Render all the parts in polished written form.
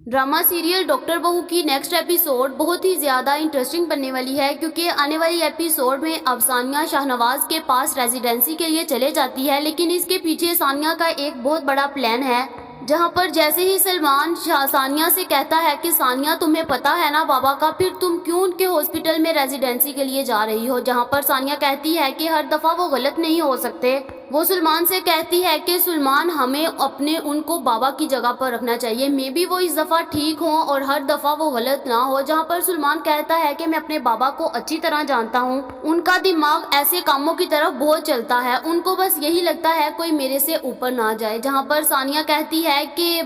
Drama serial doctor बहू की next episode बहुत ही ज़्यादा इंटरेस्टिंग बनने वाली है, क्योंकि आने वाली एपिसोड में अब सानिया शाहनवाज के पास रेजिडेंसी के लिए चले जाती है। लेकिन इसके पीछे सानिया का एक बहुत बड़ा प्लान है, जहां पर जैसे ही सलमान सानिया से कहता है कि सानिया तुम्हें पता है ना बाबा का, फिर तुम क्यों उनके हॉस्पिटल में रेजिडेंसी के लिए जा रही हो। जहां पर सानिया कहती है कि हर दफ़ा वो गलत नहीं हो सकते। वो सलमान से कहती है कि सलमान हमें अपने उनको बाबा की जगह पर रखना चाहिए, मे बी वो इस दफ़ा ठीक हो और हर दफ़ा वो गलत ना हो। जहाँ पर सलमान कहता है कि मैं अपने बाबा को अच्छी तरह जानता हूँ, उनका दिमाग ऐसे कामों की तरफ बहुत चलता है, उनको बस यही लगता है कोई मेरे से ऊपर ना जाए। जहाँ पर सानिया कहती है कि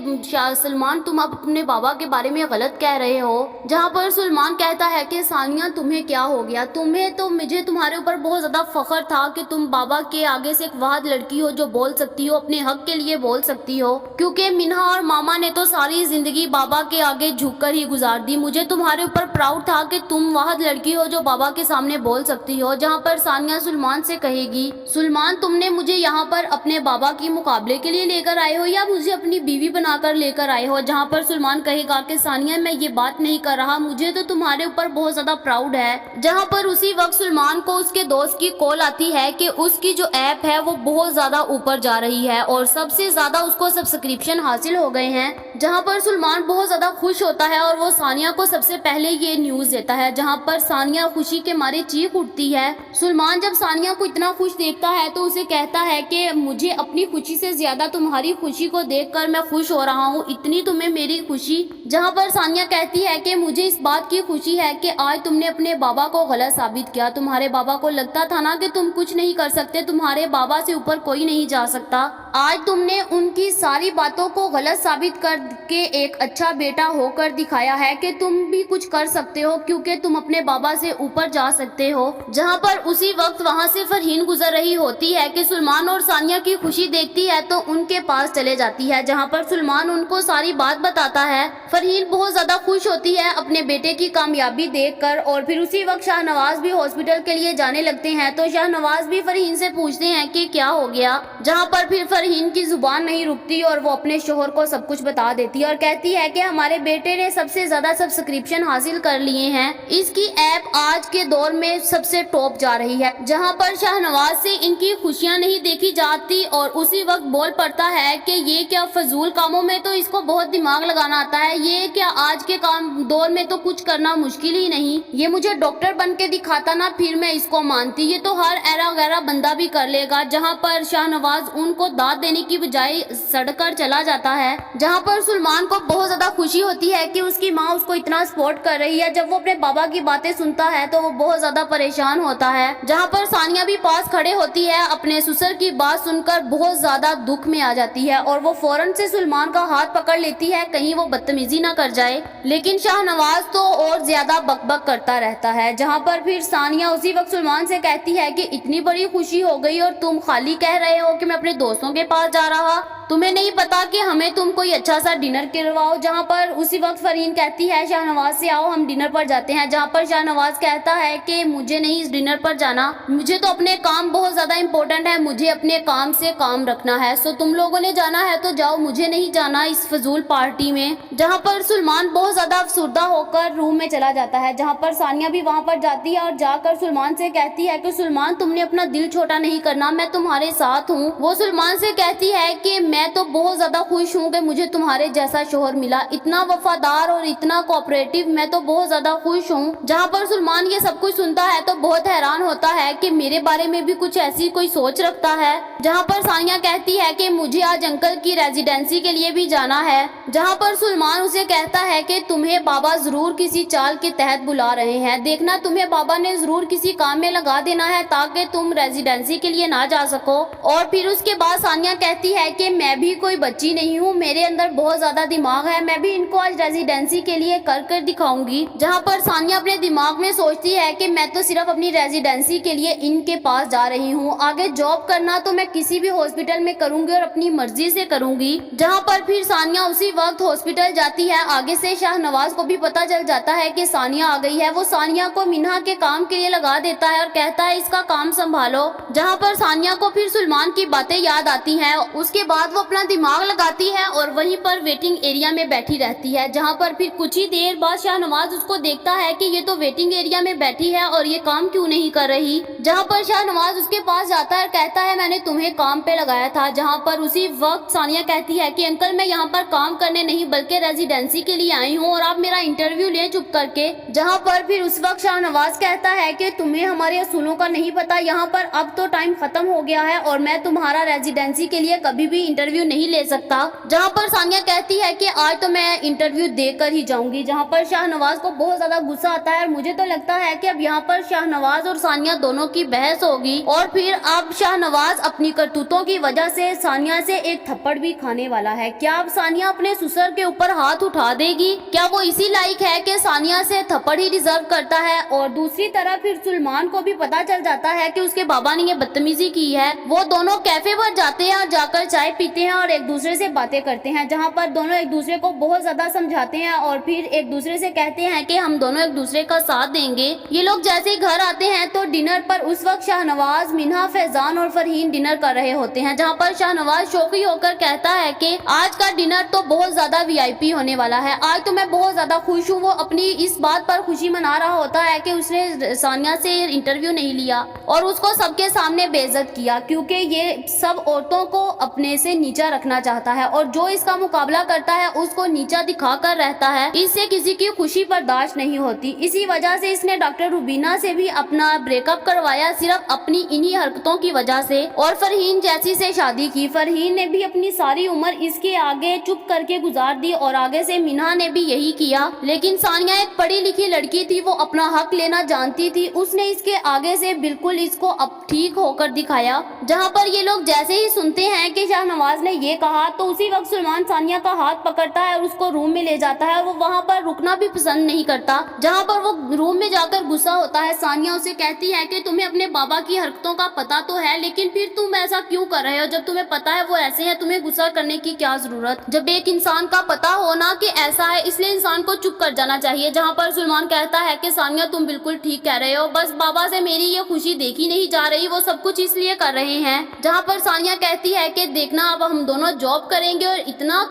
सलमान तुम अब अपने बाबा के बारे में गलत कह रहे हो। जहाँ पर सलमान कहता है कि सानिया तुम्हें क्या हो गया, तुम्हें तो मुझे तुम्हारे ऊपर बहुत ज़्यादा फख्र था कि तुम बाबा के आगे से एक लड़की हो जो बोल सकती हो, अपने हक के लिए बोल सकती हो, क्योंकि मिन्हा और मामा ने तो सारी जिंदगी बाबा के आगे झुककर ही गुजार दी। मुझे तुम्हारे ऊपर प्राउड था कि तुम वह लड़की हो जो बाबा के सामने बोल सकती हो। जहां पर सानिया सलमान से कहेगी, सलमान तुमने मुझे यहाँ पर अपने बाबा की मुकाबले के लिए लेकर आए हो या मुझे अपनी बीवी बनाकर लेकर आए हो। जहाँ पर सलमान कहेगा कि सानिया मैं ये बात नहीं कर रहा, मुझे तो तुम्हारे ऊपर बहुत ज्यादा प्राउड है। जहाँ पर उसी वक्त सलमान को उसके दोस्त की कॉल आती है कि उसकी जो ऐप है वो बहुत ज्यादा ऊपर जा रही है और सबसे ज्यादा उसको सब्सक्रिप्शन हासिल हो गए हैं। जहां पर सलमान बहुत ज्यादा खुश होता है और वो सानिया को सबसे पहले ये न्यूज देता है। जहां पर सानिया खुशी के मारे चीख उठती है। सलमान जब सानिया को इतना खुश देखता है तो उसे कहता है कि मुझे अपनी खुशी से ज्यादा तुम्हारी खुशी को देखकर मैं खुश हो रहा हूँ, इतनी तुम्हें मेरी खुशी। जहां पर सानिया कहती है कि मुझे इस बात की खुशी है कि आज तुमने अपने बाबा को गलत साबित किया। तुम्हारे बाबा को लगता था ना कि तुम कुछ नहीं कर सकते, तुम्हारे बाबा से ऊपर कोई नहीं जा सकता। आज तुमने उनकी सारी बातों को गलत साबित करके एक अच्छा बेटा होकर दिखाया है कि तुम भी कुछ कर सकते हो, क्योंकि तुम अपने बाबा से ऊपर जा सकते हो। जहां पर उसी वक्त वहां से फरहीन गुजर रही होती है कि सलमान और सानिया की खुशी देखती है तो उनके पास चले जाती है। जहां पर सलमान उनको सारी बात बताता है। फरहीन बहुत ज्यादा खुश होती है अपने बेटे की कामयाबी देखकर और फिर उसी वक्त शाहनवाज भी हॉस्पिटल के लिए जाने लगते हैं। तो शाहनवाज भी फरहीन से पूछते हैं कि क्या हो गया। जहां पर फिर फरहीन की जुबान नहीं रुकती और वो अपने शोहर को सब कुछ बता देती है और कहती है कि हमारे बेटे ने सबसे ज्यादा सब्सक्रिप्शन हासिल कर लिए हैं, इसकी ऐप आज के दौर में सबसे टॉप जा रही है। जहां पर शाहनवाज से इनकी खुशियां नहीं देखी जाती और उसी वक्त बोल पड़ता है कि ये क्या फजूल कामों में तो इसको बहुत दिमाग लगाना आता है, ये क्या आज के काम दौर में तो कुछ करना मुश्किल ही नहीं, ये मुझे डॉक्टर बन के दिखाता ना फिर मैं इसको मानती, ये तो हर एरा वगैरह बंदा भी कर लेगा। जहां पर शाहनवाज उनको दाद देने की बजाय सड़कर चला जाता है। जहां पर सलमान को बहुत ज्यादा खुशी होती है कि उसकी माँ उसको इतना सपोर्ट कर रही है। जब वो अपने बाबा की बातें सुनता है तो वो बहुत ज्यादा परेशान होता है। जहां पर सानिया भी पास खड़े होती है, अपने ससुर की बात सुनकर बहुत ज्यादा दुख में आ जाती है और वो फौरन से सलमान का हाथ पकड़ लेती है कहीं वो बदतमीजी ना कर जाए। लेकिन शाहनवाज तो और ज्यादा बकबक करता रहता है। जहां पर फिर सानिया उसी वक्त सलमान से कहती है कि इतनी बड़ी खुशी हो गई और तुम खाली कह रहे हो कि मैं अपने दोस्तों के पास जा रहा, तुम्हें नहीं पता कि हमें तुम कोई अच्छा सा डिनर करवाओ। जहां पर उसी वक्त फरहीन कहती है शाहनवाज से आओ हम डिनर पर जाते हैं। जहां पर शाहनवाज कहता है कि मुझे नहीं इस डिनर पर जाना, मुझे तो अपने काम बहुत ज्यादा इंपॉर्टेंट है, मुझे अपने काम से काम रखना है, सो तुम लोगों ने जाना है तो जाओ, मुझे नहीं जाना इस फजूल पार्टी में। जहां पर सलमान बहुत ज्यादा अफसुर्दा होकर रूम में चला जाता है। जहां पर सानिया भी वहां पर जाती है और जाकर सलमान से कहती है कि सलमान तुमने अपना दिल छोटा नहीं करना, मैं तुम्हारे साथ हूँ। वो सलमान से कहती है कि मैं तो बहुत ज्यादा खुश हूँ कि मुझे तुम्हारे जैसा शोहर मिला, इतना वफादार और इतना कोऑपरेटिव, मैं तो बहुत ज्यादा खुश हूँ। जहाँ पर सलमान ये सब कुछ सुनता है तो बहुत हैरान होता है कि मेरे बारे में भी कुछ ऐसी कोई सोच रखता है। जहाँ पर सानिया कहती है कि मुझे आज अंकल की रेजिडेंसी के लिए भी जाना है। जहाँ पर सलमान उसे कहता है कि तुम्हें बाबा जरूर किसी चाल के तहत बुला रहे हैं, देखना तुम्हें बाबा ने जरूर किसी काम में लगा देना है ताकि तुम रेजिडेंसी के लिए ना जा सको। और फिर उसके बाद सानिया कहती है कि मैं भी कोई बच्ची नहीं हूँ, मेरे अंदर बहुत ज्यादा दिमाग है, मैं भी इनको आज रेजिडेंसी के लिए कर दिखाऊंगी। जहाँ पर सानिया अपने दिमाग में सोचती है कि मैं तो सिर्फ अपनी रेजिडेंसी के लिए इनके पास जा रही हूँ, आगे जॉब करना तो मैं किसी भी हॉस्पिटल में करूंगी और अपनी मर्जी से करूंगी। जहाँ पर फिर सानिया उसी वक्त हॉस्पिटल जाती है। आगे से शाहनवाज को भी पता चल जाता है कि सानिया आ गई है। वो सानिया को मिन्हा के काम के लिए लगा देता है और कहता है इसका काम संभालो। जहाँ पर सानिया को फिर सलमान की बातें याद आती हैं। उसके बाद बाद वो अपना दिमाग लगाती है और वहीं पर वेटिंग एरिया में बैठी रहती है, जहाँ पर फिर कुछ ही देर बाद शाहनवाज उसको देखता है कि ये तो वेटिंग एरिया में बैठी है और ये काम क्यों नहीं कर रही। जहाँ पर शाहनवाज उसके पास जाता है और कहता है मैंने तुम्हें काम पे लगाया था। जहाँ पर उसी वक्त सानिया कहती है कि अंकल मैं यहाँ पर काम करने नहीं बल्कि रेजिडेंसी के लिए आई हूँ और आप मेरा इंटरव्यू लें चुप करके। जहाँ पर फिर उस वक्त शाहनवाज कहता है कि तुम्हें हमारे असूलों का नहीं पता, यहाँ पर अब तो टाइम खत्म हो गया है और मैं तुम्हारा रेजिडेंसी के लिए कभी भी इंटरव्यू नहीं ले सकता। जहाँ पर सानिया कहती है कि आज तो मैं इंटरव्यू देकर ही जाऊंगी। जहाँ पर शाहनवाज को बहुत ज्यादा गुस्सा आता है और मुझे तो लगता है कि अब यहाँ पर शाहनवाज और सानिया दोनों की बहस होगी और फिर अब शाहनवाज अपनी करतूतों की वजह से सानिया से एक थप्पड़ भी खाने वाला है। क्या अब सानिया अपने ससुर के ऊपर हाथ उठा देगी? क्या वो इसी लायक है कि सानिया से थप्पड़ ही डिजर्व करता है? और दूसरी तरफ फिर सुलेमान को भी पता चल जाता है कि उसके बाबा ने ये बदतमीजी की है। वो दोनों कैफे पर जाते हैं और जाकर चाय पीते हैं और एक दूसरे से बातें करते हैं, जहाँ पर दोनों एक दूसरे को बहुत ज्यादा समझाते हैं और फिर एक दूसरे से कहते हैं कि हम दोनों एक दूसरे का साथ देंगे। ये लोग जैसे ही घर आते हैं तो डिनर पर उस वक्त शाहनवाज, मिन्हा, फैजान और फरहीन डिनर कर रहे होते हैं, जहाँ पर शाहनवाज शौकी होकर कहता है कि आज का डिनर तो बहुत ज्यादा वीआईपी होने वाला है, आज तो मैं बहुत ज्यादा खुश हूँ। वो अपनी इस बात पर खुशी मना रहा होता है कि उसने सानिया से इंटरव्यू नहीं लिया और उसको सबके सामने बेइज्जत किया, क्योंकि ये सब औरतों को अपने से नीचा रखना चाहता है और जो इसका मुकाबला करता है उसको नीचा दिखाकर रहता है। इससे किसी की खुशी बर्दाश्त नहीं होती। इसी वजह से इसने डॉक्टर रुबीना से भी अपना ब्रेकअप करवाया, सिर्फ अपनी इन्हीं हरकतों की वजह से, और फरहीन जैसी से शादी की। फरहीन ने भी अपनी सारी उम्र इसके आगे चुप करके गुजार दी और आगे से मिन्हा ने भी यही किया। लेकिन सानिया एक पढ़ी लिखी लड़की थी, वो अपना हक लेना जानती थी। उसने इसके आगे से बिल्कुल इसको अब ठीक होकर दिखाया। जहाँ पर ये लोग जैसे ही सुनते हैं कि शाहनवाज ने ये कहा तो उसी वक्त सुलेमान सानिया का हाथ पकड़ता है और उसको रूम में ले जाता है और वो वहाँ पर रुकना भी पसंद नहीं करता। जहाँ पर वो रूम में जाकर गुस्सा होता है, सानिया उसे कहती है कि तुम्हें अपने बाबा की हरकतों का पता तो है, लेकिन फिर तुम ऐसा क्यों कर रहे हो? जब तुम्हें पता है वो ऐसे है, तुम्हें गुस्सा करने की क्या जरूरत? जब एक इंसान का पता हो ना कि ऐसा है, इसलिए इंसान को चुप कर जाना चाहिए। जहाँ पर सुलेमान कहता है कि सानिया तुम बिल्कुल ठीक कह रहे हो, बस बाबा से मेरी ये खुशी देखी नहीं जा रही, वो सब कुछ इसलिए कर रहे हैं। जहाँ पर सानिया कहती है कि देखना अब हम दोनों जॉब करेंगे और इतना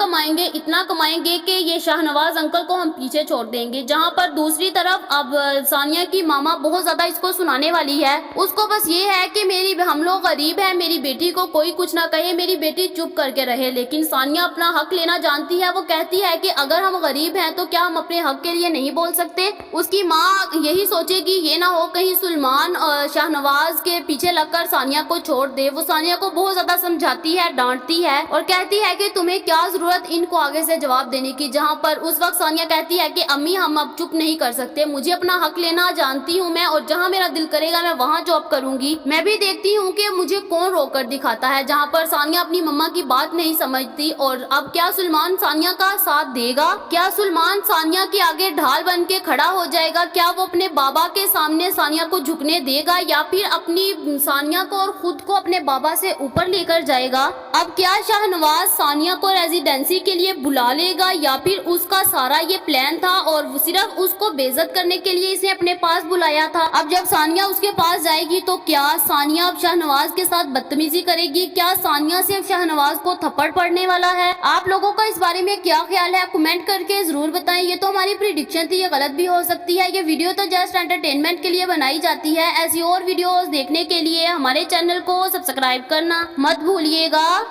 कमाएंगे कि ये शाहनवाज अंकल को हम पीछे छोड़ देंगे। जहाँ पर दूसरी तरफ अब सानिया की मामा बहुत ज्यादा इसको सुनाने वाली है। उसको बस ये है कि हम लोग गरीब हैं, मेरी बेटी को कोई कुछ ना कहे, मेरी बेटी चुप करके रहे। लेकिन सानिया अपना हक लेना जानती है। वो कहती है कि अगर हम गरीब हैं तो क्या हम अपने हक के लिए नहीं बोल सकते? उसकी माँ यही सोचेगी ये ना हो कहीं सुलेमान और शाहनवाज के पीछे लगकर सानिया को छोड़ दे। वो सानिया को बहुत ज्यादा समझाती है, डांटती है और कहती है कि तुम्हें क्या जरूरत इनको आगे से जवाब देने की। जहाँ पर उस वक्त सानिया कहती है कि अम्मी हम अब चुप नहीं कर सकते, मुझे अपना हक लेना जानती हूँ मैं, और जहाँ मेरा दिल करेगा मैं वहाँ जॉब करूंगी। मैं भी देखती हूँ कि मुझे कौन रोक कर दिखाता है। जहाँ पर सानिया अपनी मम्मा की बात नहीं समझती। और अब क्या सुलेमान सानिया का साथ देगा? क्या सुलेमान सानिया के आगे ढाल बन के खड़ा हो जाएगा? क्या वो अपने बाबा के सामने सानिया को झुकने देगा या फिर अपनी सानिया को और खुद को अपने बाबा से ऊपर लेकर जाएगा? अब क्या शाहनवाज सानिया को रेजिडेंसी के लिए बुला लेगा या फिर उसका सारा ये प्लान था और सिर्फ उसको बेइज्जत करने के लिए इसे अपने पास बुलाया था? अब जब सानिया उसके पास जाएगी तो क्या सानिया अब शाहनवाज के साथ बदतमीजी करेगी? क्या सानिया से अब शाहनवाज को थप्पड़ पड़ने वाला है? आप लोगों का इस बारे में क्या ख्याल है? कमेंट करके जरूर बताएं। ये तो हमारी प्रिडिक्शन थी, ये गलत भी हो सकती है। ये वीडियो तो जस्ट एंटरटेनमेंट के लिए बनाई जाती है। ऐसी और वीडियोस देखने के लिए हमारे चैनल को सब्सक्राइब करना मत भूलिएगा।